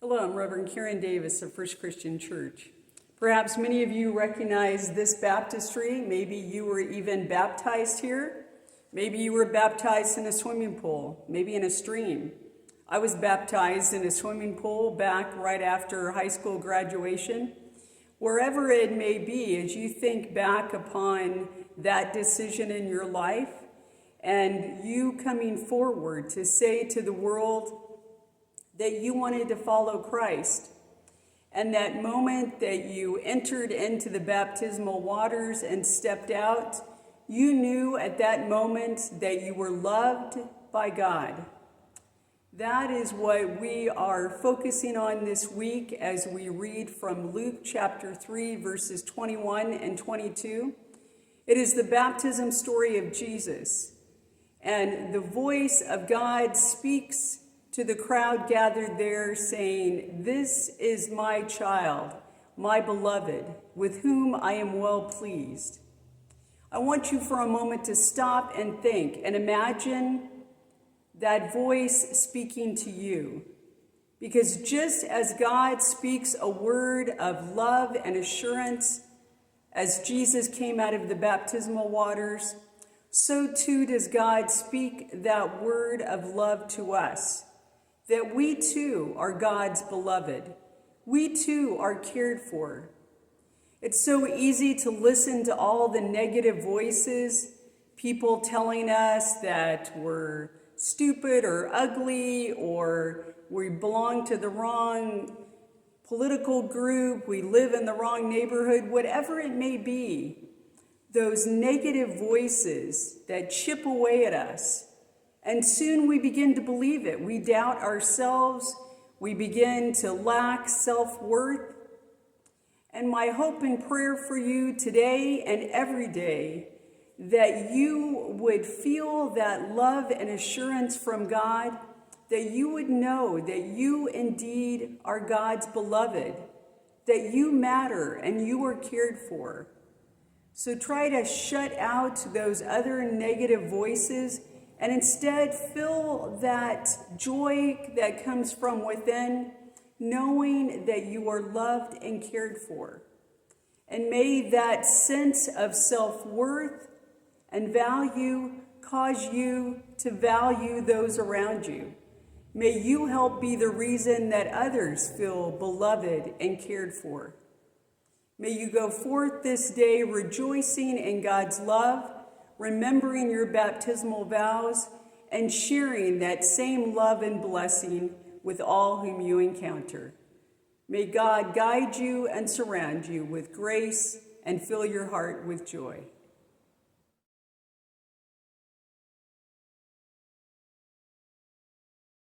Hello, I'm Reverend Karen Davis of First Christian Church. Perhaps many of you recognize this baptistry. Maybe you were even baptized here. Maybe you were baptized in a swimming pool, maybe in a stream. I was baptized in a swimming pool back right after high school graduation. Wherever it may be, as you think back upon that decision in your life and you coming forward to say to the world that you wanted to follow Christ, and that moment that you entered into the baptismal waters and stepped out, you knew at that moment that you were loved by God. That is what we are focusing on this week as we read from Luke chapter 3, verses 21 and 22. It is the baptism story of Jesus, and the voice of God speaks to the crowd gathered there, saying, "This is my child, my beloved, with whom I am well pleased." I want you for a moment to stop and think and imagine that voice speaking to you. Because just as God speaks a word of love and assurance as Jesus came out of the baptismal waters, so too does God speak that word of love to us, that we too are God's beloved. We too are cared for. It's so easy to listen to all the negative voices, people telling us that we're stupid or ugly, or we belong to the wrong political group, we live in the wrong neighborhood, whatever it may be. Those negative voices that chip away at us. And soon we begin to believe it. We doubt ourselves. We begin to lack self-worth. And my hope and prayer for you today and every day, that you would feel that love and assurance from God, that you would know that you indeed are God's beloved, that you matter and you are cared for. So try to shut out those other negative voices and instead feel that joy that comes from within, knowing that you are loved and cared for. And may that sense of self-worth and value cause you to value those around you. May you help be the reason that others feel beloved and cared for. May you go forth this day rejoicing in God's love, remembering your baptismal vows, and sharing that same love and blessing with all whom you encounter. May God guide you and surround you with grace and fill your heart with joy.